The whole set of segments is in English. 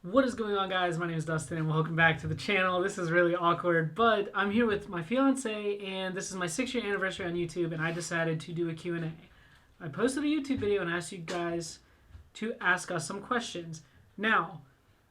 What is going on, guys? My name is Dustin and welcome back to the channel. This is really awkward, but I'm here with my fiance and this is my 6-year anniversary on YouTube and I decided to do a Q&A. I posted a YouTube video and asked you guys to ask us some questions. Now,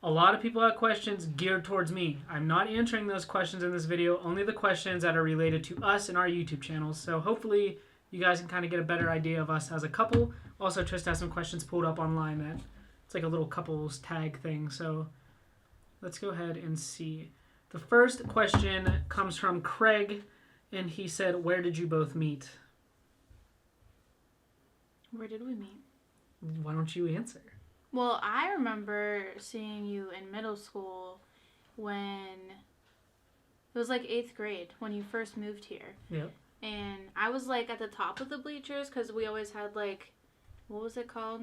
a lot of people have questions geared towards me. I'm not answering those questions in this video, only the questions that are related to us and our YouTube channels. So hopefully you guys can kind of get a better idea of us as a couple. Also, Trista has some questions pulled up online that it's like a little couples tag thing. So let's go ahead and see. The first question comes from Craig, and he said, "Where did you both meet?" Where did we meet? Why don't you answer? Well, I remember seeing you in middle school when it was like 8th grade when you first moved here. Yep. And I was like at the top of the bleachers because we always had like, what was it called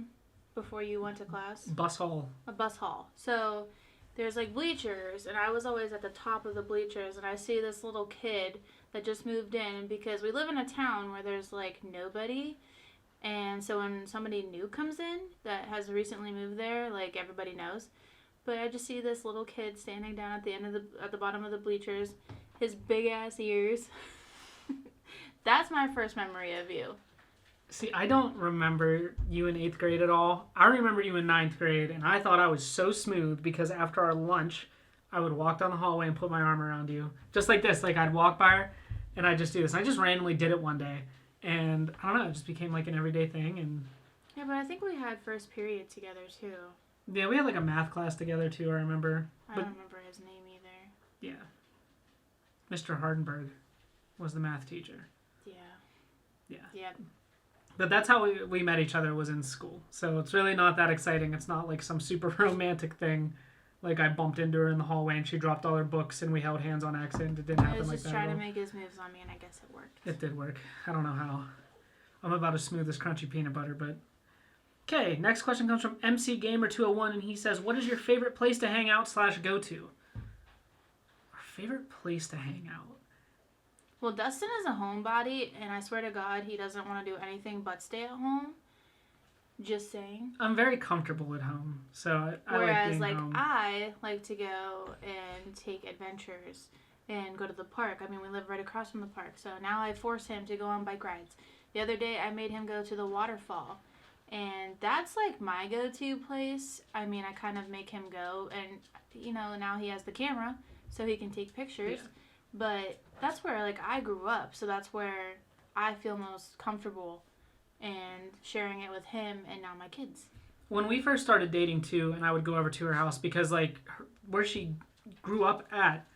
before you went to class? Bus hall. A bus hall. So there's like bleachers and I was always at the top of the bleachers and I see this little kid that just moved in, and because we live in a town where there's like nobody, and so when somebody new comes in that has recently moved there, like everybody knows. But I just see this little kid standing down at the bottom of the bleachers, his big ass ears. That's my first memory of you. See, I don't remember you in 8th grade at all. I remember you in 9th grade, and I thought I was so smooth because after our lunch, I would walk down the hallway and put my arm around you. Just like this. Like, I'd walk by her, and I'd just do this. And I just randomly did it one day. And, I don't know, it just became like an everyday thing. And yeah, but I think we had first period together, too. yeah, we had like a math class together, too, I remember. I don't remember his name either. Yeah. Mr. Hardenberg was the math teacher. Yeah. Yeah. Yeah. But that's how we met each other, was in school. So it's really not that exciting. It's not like some super romantic thing. Like I bumped into her in the hallway and she dropped all her books and we held hands on accident. It didn't happen like that. He was just trying to make his moves on me and I guess it worked. It did work. I don't know how. I'm about as smooth as crunchy peanut butter, but... Okay, next question comes from MC Gamer 201 and he says, "What is your favorite place to hang out / go to?" Our favorite place to hang out? Well, Dustin is a homebody, and I swear to God, he doesn't want to do anything but stay at home. Just saying. I'm very comfortable at home, so I Whereas, like being home. I like to go and take adventures and go to the park. I mean, we live right across from the park, so now I force him to go on bike rides. The other day, I made him go to the waterfall, and that's like my go-to place. I mean, I kind of make him go, and, you know, now he has the camera, so he can take pictures. Yeah. But that's where, like, I grew up, so that's where I feel most comfortable and sharing it with him and now my kids. When we first started dating, too, and I would go over to her house because, like, where she grew up at,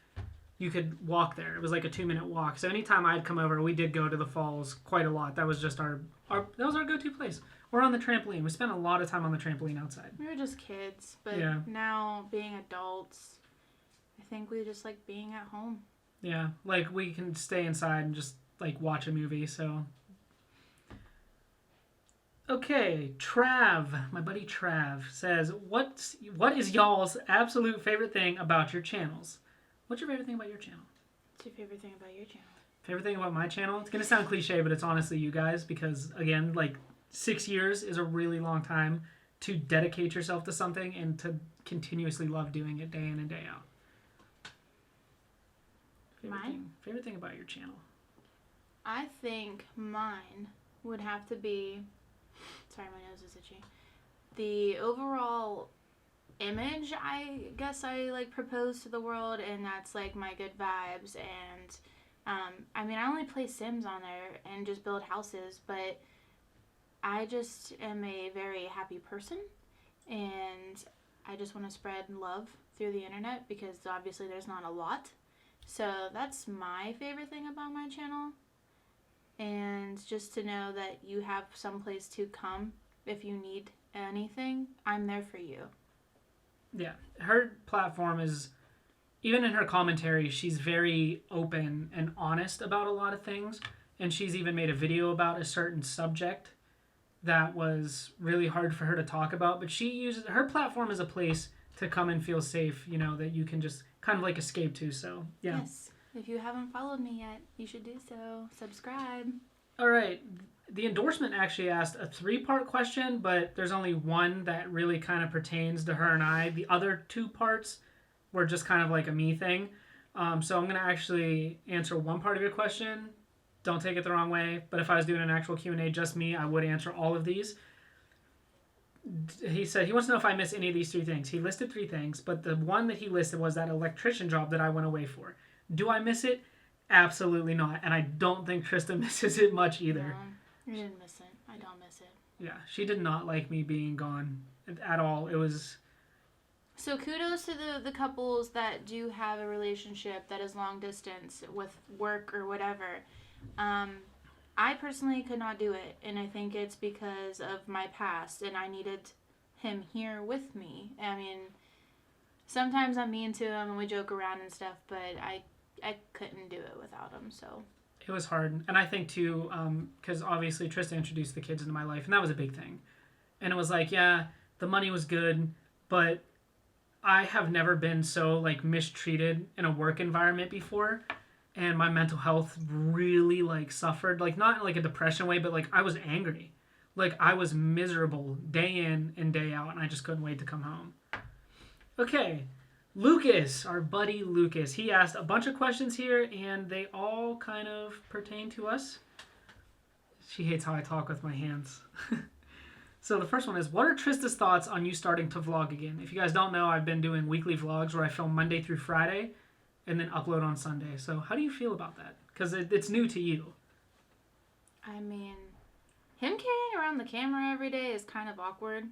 you could walk there. It was like a 2-minute walk. So anytime I'd come over, we did go to the falls quite a lot. That was just our that was our go-to place. Or on the trampoline. We spent a lot of time on the trampoline outside. We were just kids, but yeah. Now being adults, I think we just like being at home. Yeah, like we can stay inside and just like watch a movie, so. Okay, Trav, my buddy Trav says, what is y'all's absolute favorite thing about your channels? What's your favorite thing about your channel? What's your favorite thing about your channel? Favorite thing about my channel? It's going to sound cliche, but it's honestly you guys, because again, like 6 years is a really long time to dedicate yourself to something and to continuously love doing it day in and day out. Favorite thing about your channel? I think mine would have to be, sorry, my nose is itchy, the overall image I guess I like propose to the world, and that's like my good vibes. And I mean, I only play Sims on there and just build houses, but I just am a very happy person and I just want to spread love through the internet because obviously there's not a lot. So that's my favorite thing about my channel, and just to know that you have some place to come if you need anything. I'm there for you. Yeah, her platform is, even in her commentary, she's very open and honest about a lot of things, and she's even made a video about a certain subject that was really hard for her to talk about, but she uses her platform as a place to come and feel safe, you know, that you can just kind of like escape to. So yeah. Yes. If you haven't followed me yet, you should do so. Subscribe. All right. The endorsement actually asked a 3-part question, but there's only one that really kind of pertains to her and I. The other 2 parts were just kind of like a me thing. So I'm going to actually answer one part of your question. Don't take it the wrong way. But if I was doing an actual Q&A, just me, I would answer all of these. He said he wants to know if I miss any of these 3 things. He listed 3 things, but the one that he listed was that electrician job that I went away for. Do I miss it? Absolutely not. And I don't think Trista misses it much either. No, you didn't miss it. I don't miss it. Yeah, she did not like me being gone at all. It was... So kudos to the couples that do have a relationship that is long distance with work or whatever. I personally could not do it, and I think it's because of my past, and I needed him here with me. I mean, sometimes I'm mean to him and we joke around and stuff, but I couldn't do it without him, so. It was hard, and I think too, because obviously Trista introduced the kids into my life, and that was a big thing. And it was like, yeah, the money was good, but I have never been so like mistreated in a work environment before. And my mental health really, like, suffered. Like, not in, like, a depression way, but, like, I was angry. Like, I was miserable day in and day out, and I just couldn't wait to come home. Okay. Lucas, our buddy Lucas. He asked a bunch of questions here, and they all kind of pertain to us. She hates how I talk with my hands. So the first one is, what are Trista's thoughts on you starting to vlog again? If you guys don't know, I've been doing weekly vlogs where I film Monday through Friday and then upload on Sunday. So how do you feel about that? Because it's new to you. I mean, him carrying around the camera every day is kind of awkward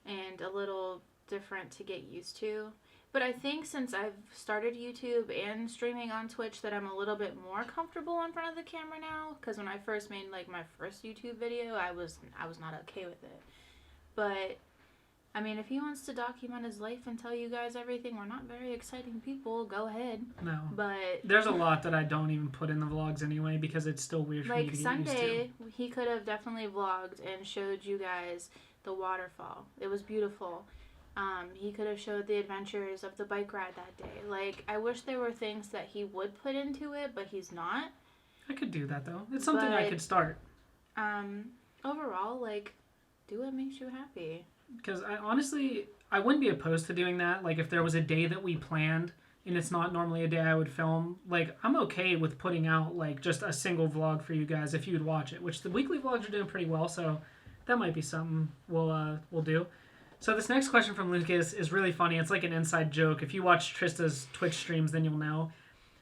and a little different to get used to. But I think since I've started YouTube and streaming on Twitch that I'm a little bit more comfortable in front of the camera now. Because when I first made like my first YouTube video, I was not okay with it. But I mean, if he wants to document his life and tell you guys everything, we're not very exciting people. Go ahead. No. But there's a lot that I don't even put in the vlogs anyway because it's still weird for me to get Sunday, used to. Like Sunday, he could have definitely vlogged and showed you guys the waterfall. It was beautiful. He could have showed the adventures of the bike ride that day. Like, I wish there were things that he would put into it, but he's not. I could do that, though. It's something I could start. Overall, like, do what makes you happy. Because I wouldn't be opposed to doing that. Like, if there was a day that we planned and it's not normally a day I would film, like, I'm okay with putting out, like, just a single vlog for you guys if you'd watch it, which the weekly vlogs are doing pretty well, so that might be something we'll do. So this next question from Lucas is really funny. It's like an inside joke. If you watch Trista's Twitch streams, then you'll know.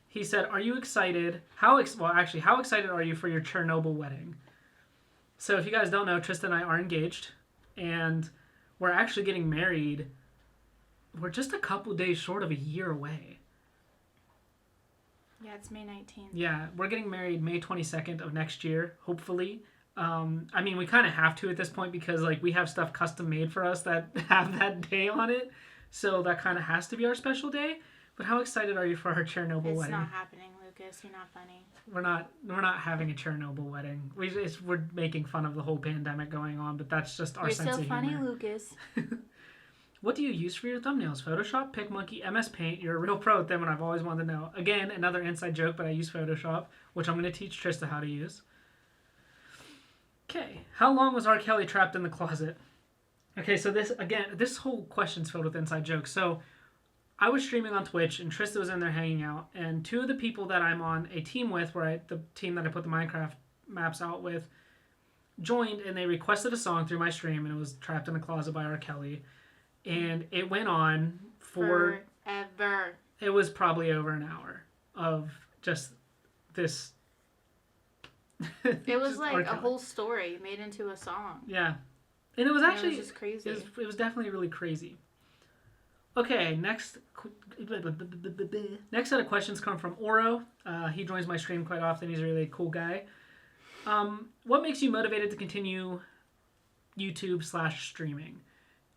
He said, are you excited? How excited are you for your Chernobyl wedding? So if you guys don't know, Trista and I are engaged, and we're actually getting married. We're just a couple days short of a year away. Yeah, it's May 19th. Yeah, we're getting married May 22nd of next year, hopefully. I mean, we kind of have to at this point because, like, we have stuff custom made for us that have that day on it. So that kind of has to be our special day. But how excited are you for our Chernobyl wedding? It's not happening, Lucas. You're not funny. We're not having a Chernobyl wedding. We're making fun of the whole pandemic going on, but that's just our sense of humor. You're so funny, Lucas. What do you use for your thumbnails? Photoshop, PicMonkey, MS Paint? You're a real pro at them, and I've always wanted to know. Again, another inside joke, but I use Photoshop, which I'm going to teach Trista how to use. Okay, how long was R. Kelly trapped in the closet? Okay, so this whole question's filled with inside jokes. So I was streaming on Twitch, and Trista was in there hanging out, and 2 of the people that I'm on a team with, the team that I put the Minecraft maps out with, joined, and they requested a song through my stream, and it was Trapped in the Closet by R. Kelly. And it went on for... forever. It was probably over an hour of just this... It was like a whole story made into a song. Yeah. And it was actually... It was just crazy. It was definitely really crazy. Okay, next set of questions come from Oro. He joins my stream quite often. He's a really cool guy. What makes you motivated to continue YouTube/streaming?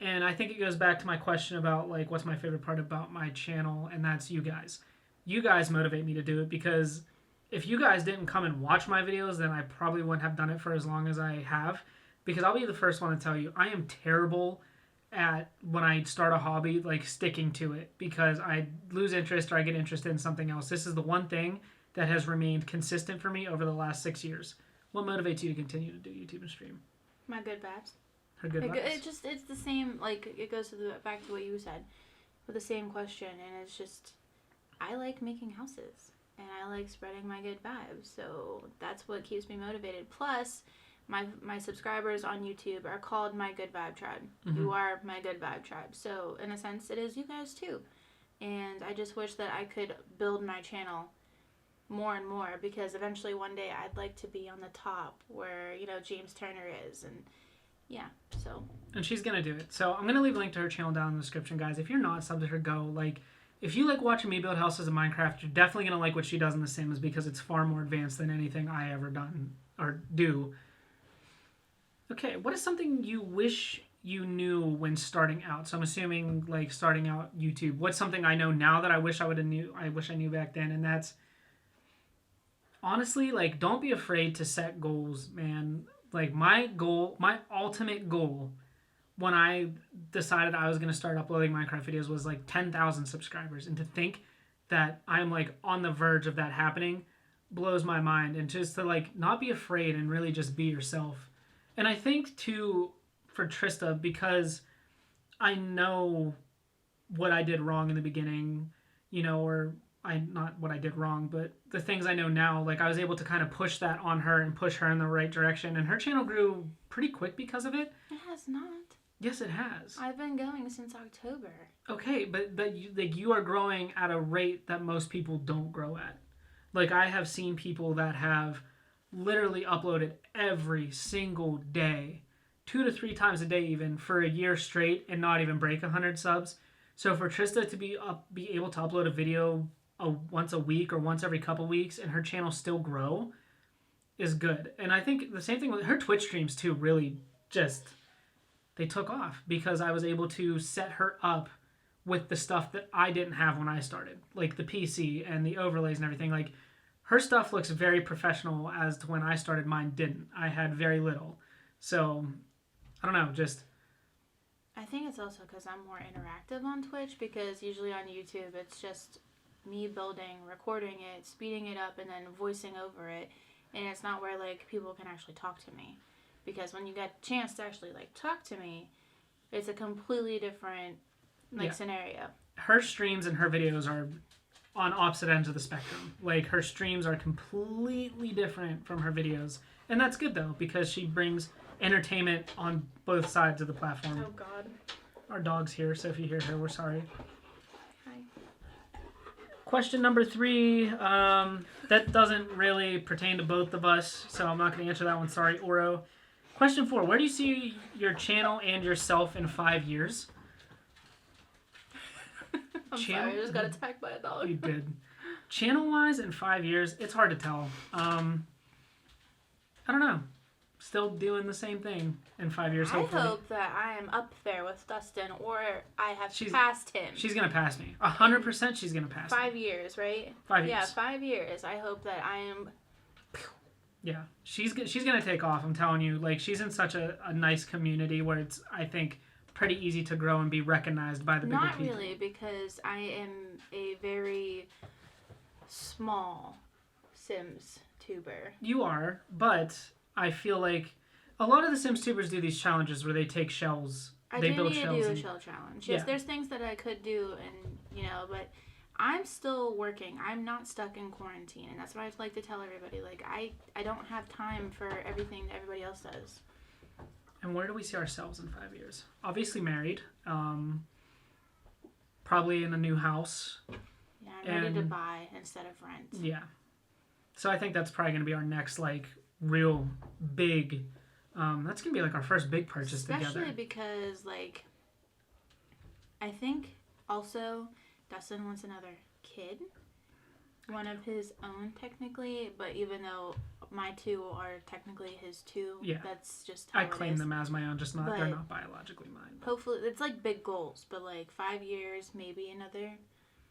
And I think it goes back to my question about, like, what's my favorite part about my channel, and that's you guys. You guys motivate me to do it because if you guys didn't come and watch my videos, then I probably wouldn't have done it for as long as I have. Because I'll be the first one to tell you, I am terrible at, when I start a hobby, like, sticking to it. Because I lose interest or I get interested in something else. This is the one thing that has remained consistent for me over the last 6 years. What motivates you to continue to do YouTube and stream? My good vibes. Her good vibes. It's the same, like, it goes back to what you said with the same question, and it's just, I like making houses, and I like spreading my good vibes, so that's what keeps me motivated. Plus, my subscribers on YouTube are called my good vibe tribe. Mm-hmm. You are my good vibe tribe, so in a sense, it is you guys too, and I just wish that I could build my channel more and more, because eventually one day I'd like to be on the top where, you know, James Turner is, and yeah, so. And she's going to do it. So I'm going to leave a link to her channel down in the description, guys. If you're not subbed to her, go. Like, if you like watching me build houses in Minecraft, you're definitely going to like what she does in The Sims, because it's far more advanced than anything I ever done or do. Okay, what is something you wish you knew when starting out? So I'm assuming, like, starting out YouTube. What's something I know now that I wish I knew back then? And that's, honestly, like, don't be afraid to set goals, man. Like, my ultimate goal when I decided I was going to start uploading Minecraft videos was, like, 10,000 subscribers. And to think that I'm, like, on the verge of that happening blows my mind. And just to, like, not be afraid and really just be yourself. And I think, too, for Trista, because I know what I did wrong in the beginning, you know, or not what I did wrong, but the things I know now, like, I was able to kind of push that on her and push her in the right direction, and her channel grew pretty quick because of it. It has not. Yes, it has. I've been going since October. Okay, but you are growing at a rate that most people don't grow at. Like, I have seen people that have literally uploaded every single day, 2 to 3 times a day even, for a year straight and not even break 100 subs. So for Trista to be able to upload a video once a week or once every couple weeks and her channel still grow is good. And I think the same thing with her Twitch streams too, really just, they took off because I was able to set her up with the stuff that I didn't have when I started, like the PC and the overlays and everything. Like, her stuff looks very professional, as to when I started, mine didn't. I had very little. So, I don't know, just... I think it's also because I'm more interactive on Twitch, because usually on YouTube it's just me building, recording it, speeding it up, and then voicing over it. And it's not where, like, people can actually talk to me. Because when you get a chance to actually, like, talk to me, it's a completely different, like, scenario. Her streams and her videos are on opposite ends of the spectrum. Like, her streams are completely different from her videos. And that's good, though, because she brings entertainment on both sides of the platform. Oh, God. Our dog's here, so if you hear her, we're sorry. Hi. Question number 3. That doesn't really pertain to both of us, so I'm not going to answer that one. Sorry, Oro. Question 4. Where do you see your channel and yourself in 5 years? I'm sorry, I just got attacked by a dog. You did. Channel-wise, in 5 years, it's hard to tell. I don't know. Still doing the same thing in 5 years, hopefully. I hope that I am up there with Dustin, or I have passed him. She's going to pass me. 100% she's going to pass 5 years, right? 5 years. Yeah, 5 years. I hope that I am... Yeah, she's going to take off, I'm telling you. Like, she's in such a nice community where it's, I think, pretty easy to grow and be recognized by the bigger people. Not really, because I am a very small Sims tuber. You are, but I feel like a lot of the Sims tubers do these challenges where they take shells. They build shells. I do need to do a shell challenge. Yes, there's things that I could do, and, you know, but I'm still working. I'm not stuck in quarantine, and that's what I like to tell everybody. Like, I don't have time for everything that everybody else does. And where do we see ourselves in 5 years? Obviously married. Probably in a new house. Yeah, I'm ready to buy instead of rent. Yeah. So I think that's probably going to be our next, like, real big... that's going to be, like, our first big purchase together. Especially because, like, I think also Dustin wants another kid. One of his own, technically, but even though my 2 are technically his 2, that's just how I claim them as my own, just not, they're not biologically mine. But. Hopefully, it's like big goals, but like 5 years, maybe another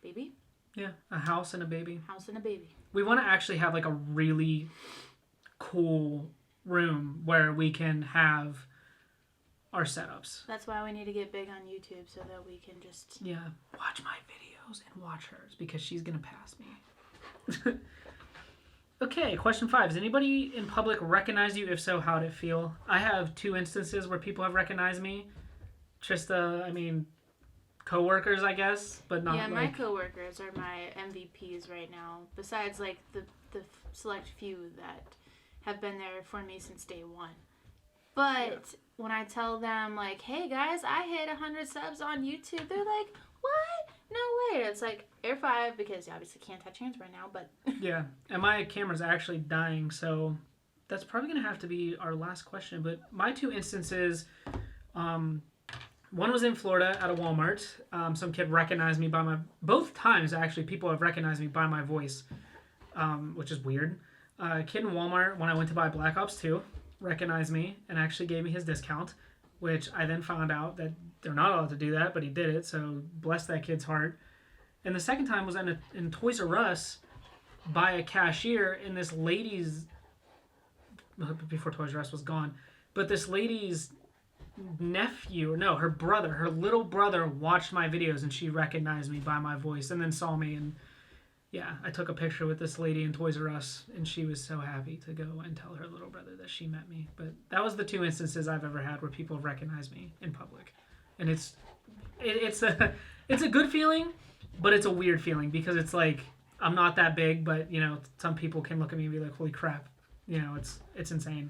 baby. Yeah, a house and a baby. House and a baby. We want to actually have like a really cool room where we can have our setups. That's why we need to get big on YouTube, so that we can just... Yeah, watch my videos and watch hers, because she's going to pass me. Okay, question 5. Does anybody in public recognize you? If so, how did it feel? I have 2 instances where people have recognized me. Trista, I mean, co-workers, I guess, but not Yeah, my like... coworkers are my MVPs right now. Besides, like, the select few that have been there for me since day one. But when I tell them, like, hey, guys, I hit 100 subs on YouTube, they're like, what? No way. It's like, Air 5, because you obviously can't touch hands right now, but... Yeah, and my camera's actually dying, so that's probably going to have to be our last question. But my 2 instances, one was in Florida at a Walmart. Some kid recognized me by my... Both times, actually, people have recognized me by my voice, which is weird. A kid in Walmart, when I went to buy Black Ops 2, recognized me and actually gave me his discount, which I then found out that they're not allowed to do that, but he did it, so bless that kid's heart. And the second time was in Toys R Us by a cashier, and this lady's... Before Toys R Us was gone. But this lady's nephew, no, her brother, her little brother watched my videos, and she recognized me by my voice, and then saw me, and yeah, I took a picture with this lady in Toys R Us, and she was so happy to go and tell her little brother that she met me. But that was the 2 instances I've ever had where people have recognized me in public. And it's a good feeling, but it's a weird feeling because it's like, I'm not that big, but, you know, some people can look at me and be like, holy crap. You know, it's insane.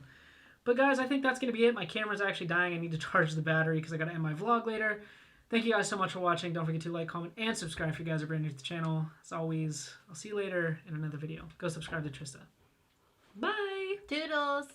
But guys, I think that's going to be it. My camera's actually dying. I need to charge the battery because I got to end my vlog later. Thank you guys so much for watching. Don't forget to like, comment, and subscribe if you guys are brand new to the channel. As always, I'll see you later in another video. Go subscribe to Trista. Bye! Doodles!